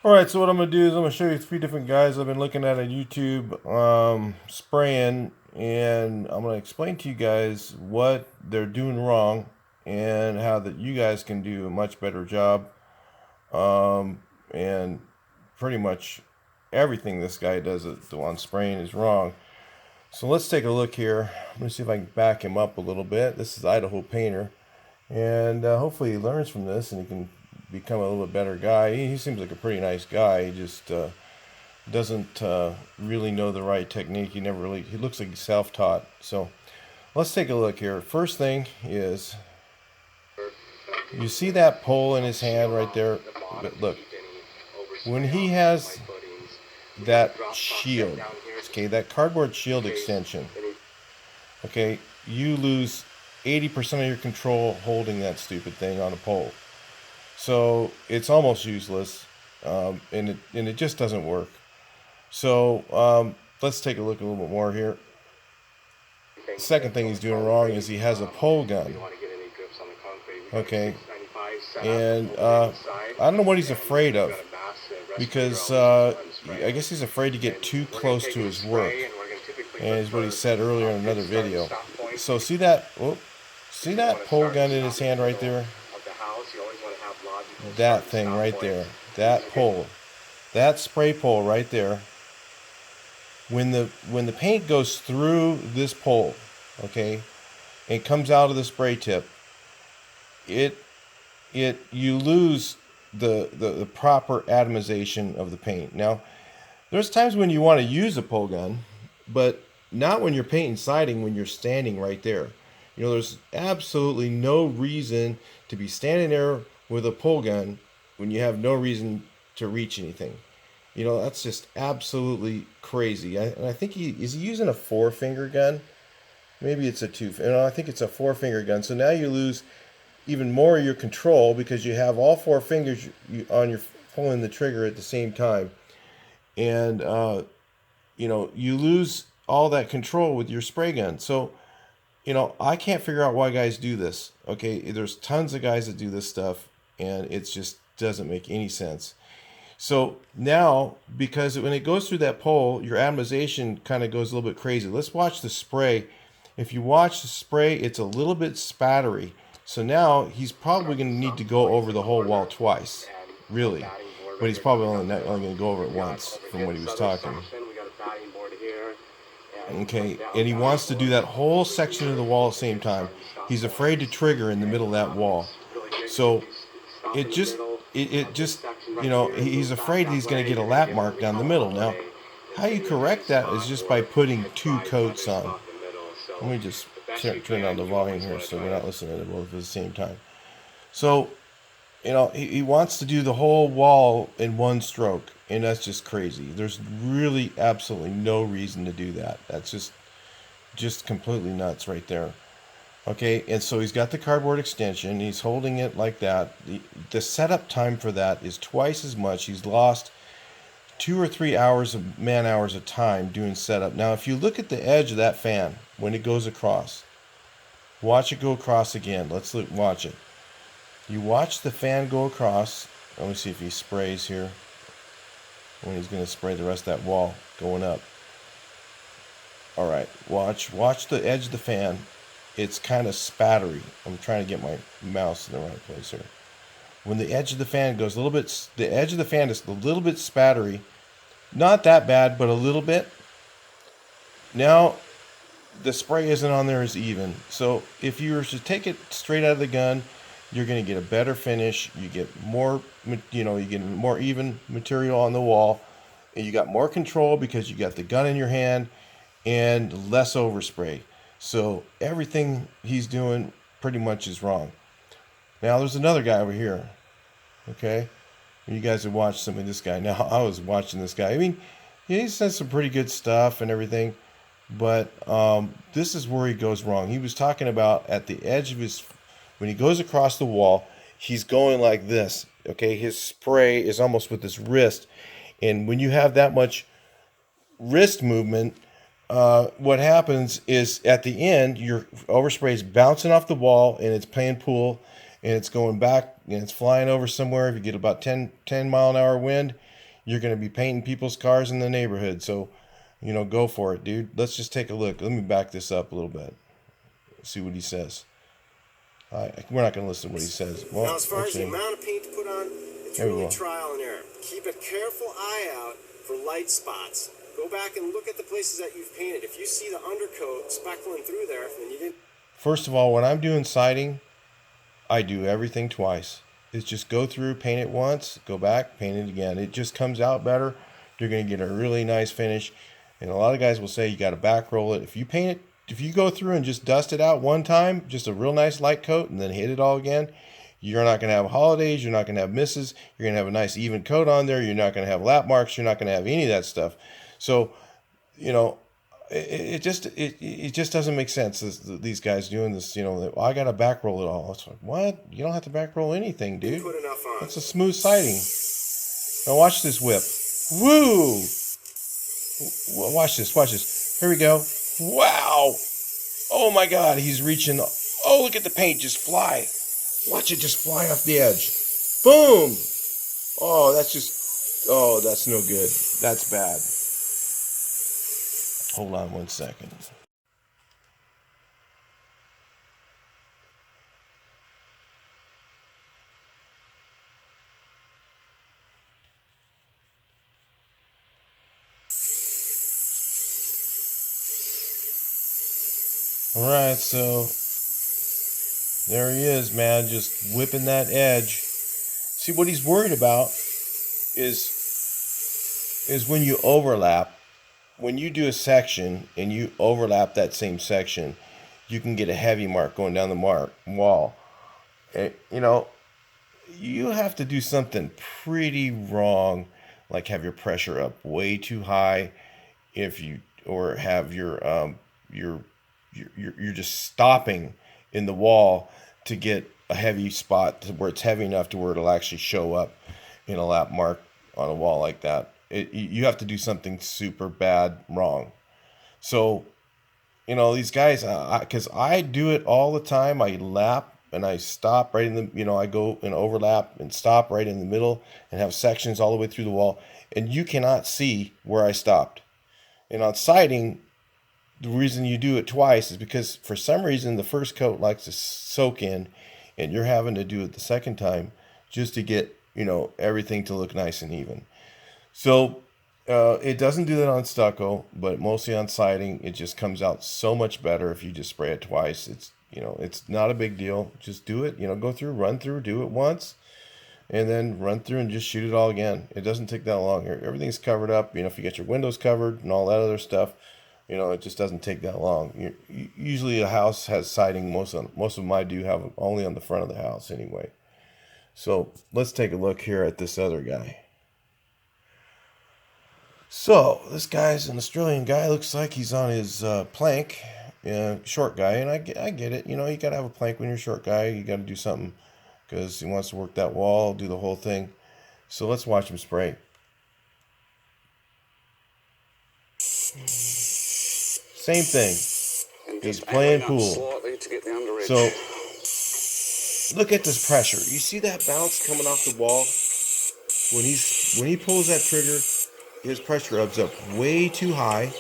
All right, so what I'm gonna do is I'm gonna show you three different guys I've been looking at on YouTube spraying, and I'm gonna explain to you guys what they're doing wrong and how that you guys can do a much better job. And pretty much everything this guy does on spraying is wrong. So let's take a look here. Let me see if I can back him up a little bit. This is Idaho Painter, and hopefully he learns from this and he can become a little bit better guy. He seems like a pretty nice guy. He just doesn't really know the right technique. He looks like he's self-taught. So let's take a look here. First thing is, you see that pole in his hand right there? But look, when he has that shield, okay, that cardboard shield extension, okay, you lose 80% of your control holding that stupid thing on a pole. So it's almost useless, and it just doesn't work. So let's take a look a little bit more here. The second thing he's doing wrong is he has a pole gun. Okay, and I don't know what he's afraid of, because I guess he's afraid to get too close to his work, and is what he said earlier in another video. So see that? Oh, see that pole gun in his hand right there? That thing right there, that pole, that spray pole right there. When the paint goes through this pole, okay, and comes out of the spray tip, it you lose the proper atomization of the paint. Now, there's times when you want to use a pole gun, but not when you're painting siding, when you're standing right there. You know, there's absolutely no reason to be standing there with a pole gun when you have no reason to reach anything. You know, that's just absolutely crazy. And I think he using a four finger gun. Maybe it's a two. You know, I think it's a four finger gun. So now you lose even more of your control because you have all four fingers on your pulling the trigger at the same time, and you know, you lose all that control with your spray gun. So you know, I can't figure out why guys do this. Okay, there's tons of guys that do this stuff, and it just doesn't make any sense. So now, because when it goes through that pole, your atomization kind of goes a little bit crazy. Let's watch the spray. If you watch the spray, it's a little bit spattery. So now he's probably going to need to go over the whole wall twice, really. But he's probably only going to go over it once from what he was talking. Okay, and he wants to do that whole section of the wall at the same time. He's afraid to trigger in the middle of that wall. So it just it just, you know, he's afraid he's going to get a lap mark down the middle. Now, how you correct that is just by putting two coats on. Let me just turn down the volume here so we're not listening to both at the same time. So, you know, he wants to do the whole wall in one stroke, and that's just crazy. There's really absolutely no reason to do that. That's just completely nuts right there. Okay, and so he's got the cardboard extension. He's holding it like that. The setup time for that is twice as much. He's lost 2 or 3 hours of man hours of time doing setup. Now, if you look at the edge of that fan when it goes across, watch it go across again. Let's watch it. You watch the fan go across. Let me see if he sprays here. When he's going to spray the rest of that wall going up. All right, watch the edge of the fan. It's kind of spattery. I'm trying to get my mouse in the right place here. When the edge of the fan goes a little bit, the edge of the fan is a little bit spattery. Not that bad, but a little bit. Now, the spray isn't on there as even. So if you were to take it straight out of the gun, you're going to get a better finish. You get more, you know, you get more even material on the wall, and you got more control because you got the gun in your hand and less overspray. So everything he's doing pretty much is wrong. Now there's another guy over here. Okay, you guys have watched some of this guy. Now I was watching this guy. I mean, he says some pretty good stuff and everything, but this is where he goes wrong. He was talking about at the edge of his, when he goes across the wall, he's going like this. Okay, his spray is almost with his wrist, and when you have that much wrist movement, what happens is at the end, your overspray is bouncing off the wall and it's playing pool and it's going back and it's flying over somewhere. If you get about 10 mile an hour wind, you're going to be painting people's cars in the neighborhood. So, go for it, dude. Let's just take a look. Let me back this up a little bit. See what he says. We're not going to listen to what he says. Well, now, as far as the amount of paint to put on, it's really trial and error. Keep a careful eye out for light spots. Go back and look at the places that you've painted. If you see the undercoat speckling through there, then you didn't. First of all, when I'm doing siding, I do everything twice. It's just go through, paint it once, go back, paint it again. It just comes out better. You're going to get a really nice finish. And a lot of guys will say you got to back roll it. If you paint it, if you go through and just dust it out one time, just a real nice light coat, and then hit it all again, you're not going to have holidays. You're not going to have misses. You're going to have a nice even coat on there. You're not going to have lap marks. You're not going to have any of that stuff. So, it just doesn't make sense. These guys doing this, I got to back roll it all. It's like, what? You don't have to back roll anything, dude. That's a smooth siding. Now watch this whip. Woo! Watch this. Here we go. Wow! Oh my God, he's reaching. Oh, look at the paint just fly. Watch it just fly off the edge. Boom! Oh, that's no good. That's bad. Hold on one second. All right, so there he is, man, just whipping that edge. See, what he's worried about is when you overlap. When you do a section and you overlap that same section, you can get a heavy mark going down the wall. And, you have to do something pretty wrong, like have your pressure up way too high, or have you're just stopping in the wall to get a heavy spot to where it's heavy enough to where it'll actually show up in a lap mark on a wall like that. You have to do something super bad wrong. So, these guys, because I do it all the time. I lap and I stop right in the, I go and overlap and stop right in the middle and have sections all the way through the wall. And you cannot see where I stopped. And on siding, the reason you do it twice is because for some reason the first coat likes to soak in, and you're having to do it the second time just to get, everything to look nice and even. So it doesn't do that on stucco, but mostly on siding, it just comes out so much better if you just spray it twice. It's not a big deal. Just do it, go through, run through, do it once, and then run through and just shoot it all again. It doesn't take that long. Everything's covered up. If you get your windows covered and all that other stuff, it just doesn't take that long. Usually a house has siding. Most of them I do have only on the front of the house anyway. So let's take a look here at this other guy. So this guy's an Australian guy. Looks like he's on his plank. Short guy, and I get it. You gotta have a plank when you're a short guy. You gotta do something because he wants to work that wall, do the whole thing. So let's watch him spray. Same thing. He's playing pool. So look at this pressure. You see that bounce coming off the wall? When he pulls that trigger, his pressure ups up way too high,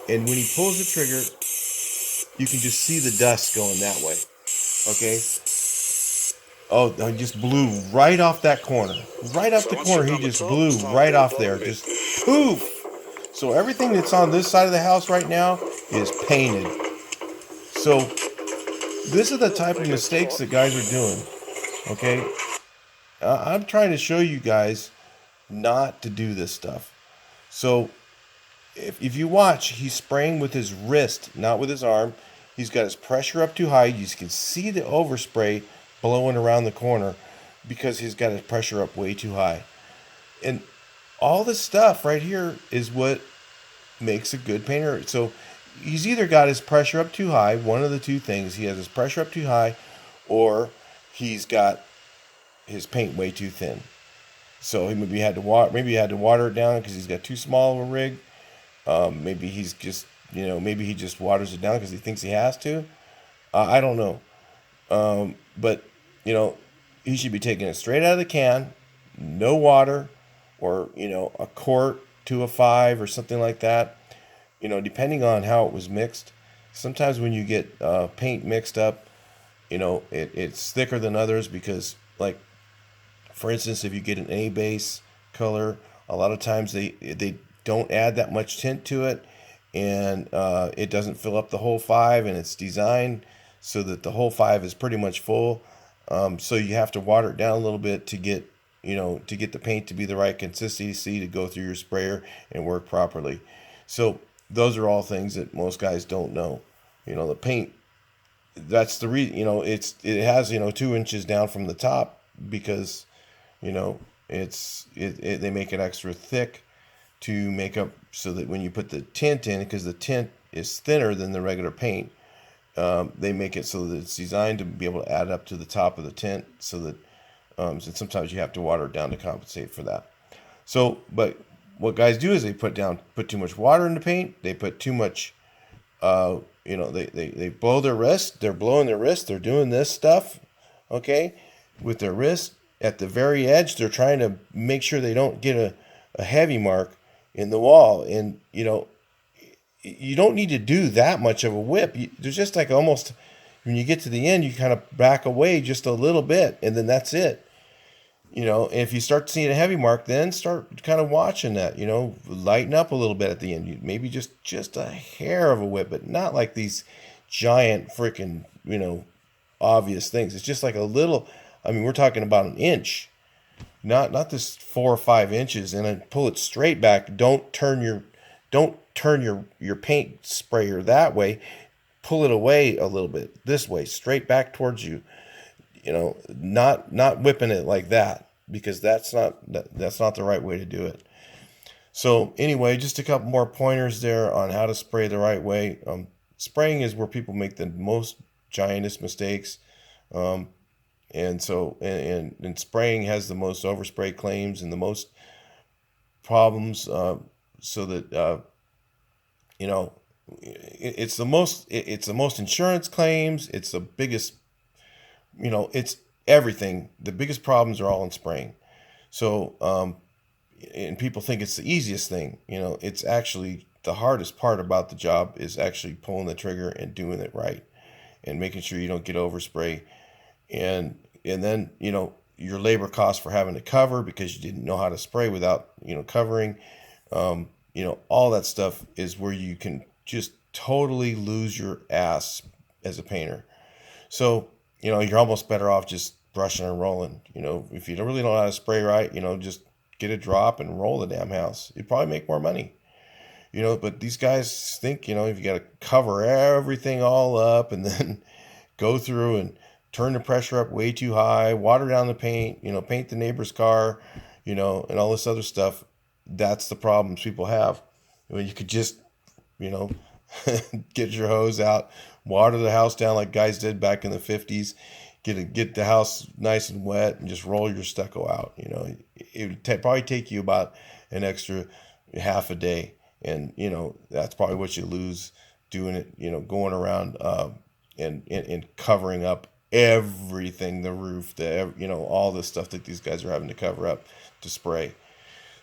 and when he pulls the trigger, you can just see the dust going that way. Okay. Oh, he just blew right off that corner. Right off the corner, he just blew right off there. Just poof. So everything that's on this side of the house right now is painted. So this is the type of mistakes that guys are doing. Okay. I'm trying to show you guys not to do this stuff. So if you watch, he's spraying with his wrist, not with his arm. He's got his pressure up too high. You can see the overspray blowing around the corner because he's got his pressure up way too high. And all this stuff right here is what makes a good painter. So he's either got his pressure up too high, one of the two things. He has his pressure up too high, or he's got his paint way too thin. So he maybe had to water it down because he's got too small of a rig. Maybe he's just, maybe he just waters it down because he thinks he has to. I don't know. But he should be taking it straight out of the can, no water, or a quart to a 5 or something like that, depending on how it was mixed. Sometimes when you get paint mixed up, it's thicker than others because, like, for instance, if you get an A base color, a lot of times they don't add that much tint to it, and it doesn't fill up the whole 5, and it's designed so that the whole 5 is pretty much full. So you have to water it down a little bit to get the paint to be the right consistency to go through your sprayer and work properly. So those are all things that most guys don't know. The paint, that's the reason, it has 2 inches down from the top because they make it extra thick to make up so that when you put the tint in, because the tint is thinner than the regular paint, they make it so that it's designed to be able to add up to the top of the tint, so that so sometimes you have to water it down to compensate for that. So, but what guys do is they put too much water in the paint. They put too much, they blow their wrist. They're blowing their wrist. They're doing this stuff, okay, with their wrist at the very edge. They're trying to make sure they don't get a heavy mark in the wall. And, you don't need to do that much of a whip. There's just like almost, when you get to the end, you kind of back away just a little bit, and then that's it. If you start seeing a heavy mark, then start kind of watching that, lighten up a little bit at the end. Maybe just a hair of a whip, but not like these giant freaking, obvious things. It's just like a little, we're talking about an inch, not this 4 or 5 inches, and then pull it straight back. Don't turn your paint sprayer that way. Pull it away a little bit this way, straight back towards you. Not whipping it like that, because that's not the right way to do it. So anyway, just a couple more pointers there on how to spray the right way. Spraying is where people make the most giantest mistakes. And spraying has the most overspray claims and the most problems. So that, it's the most insurance claims. It's the biggest, it's everything. The biggest problems are all in spraying. So, and people think it's the easiest thing. It's actually the hardest part about the job is actually pulling the trigger and doing it right, and making sure you don't get overspray. And then, your labor costs for having to cover because you didn't know how to spray without, covering. All that stuff is where you can just totally lose your ass as a painter. So, you're almost better off just brushing and rolling. If you really don't know how to spray right, just get a drop and roll the damn house. You'd probably make more money. But these guys think, if you got to cover everything all up and then go through and turn the pressure up way too high, water down the paint, paint the neighbor's car, and all this other stuff. That's the problems people have. You could just, get your hose out, water the house down like guys did back in the 50s, get the house nice and wet, and just roll your stucco out. It would probably take you about an extra half a day. And, that's probably what you lose doing it, going around and covering up everything, the roof, all the stuff that these guys are having to cover up to spray.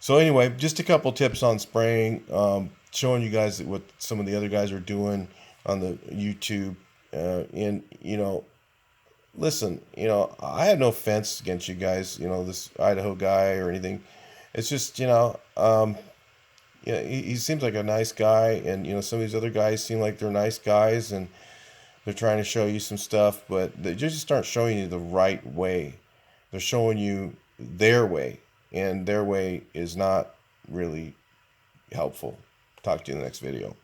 So anyway, just a couple tips on spraying, showing you guys what some of the other guys are doing on the YouTube. And, listen, I have no offense against you guys, this Idaho guy or anything. It's just, he seems like a nice guy, and, some of these other guys seem like they're nice guys, and they're trying to show you some stuff, but they just aren't showing you the right way. They're showing you their way, and their way is not really helpful. Talk to you in the next video.